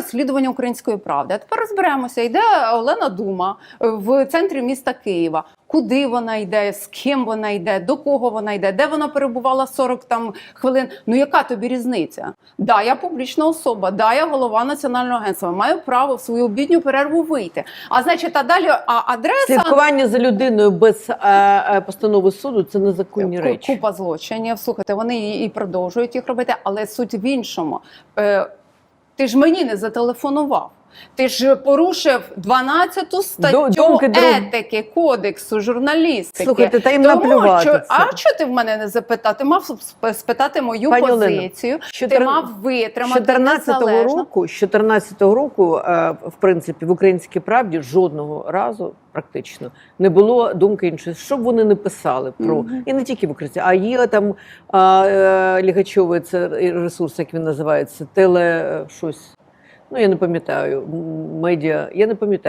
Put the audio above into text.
розслідування «Української правди». А тепер розберемося. Йде Олена Дума в центрі міста Києва. Куди вона йде, з ким вона йде, до кого вона йде, де вона перебувала 40 хвилин. Ну яка тобі різниця? Да, я публічна особа, да, я голова Національного агентства, маю право в свою обідню перерву вийти. А значить, а далі адреса... Слідкування за людиною без постанови суду – це незаконні речі. Купа злочинів. Слухайте, вони і продовжують їх робити, але суть в іншому. Ти ж мені не зателефонував. Ти ж порушив 12-ту статтю етики Кодексу журналістики. Слухайте, та їм наплювати. А що ти в мене не запитав? Ти мав спитати мою позицію, ти мав витримати незалежно. З 14-го року, в принципі, в «Українській правді» жодного разу практично не було думки іншої. Що б вони не писали про, і не тільки в «Українській», а є там Лігачовий, це ресурс, як він називається, щось. Ну, я не пам'ятаю, медіа, я не пам'ятаю.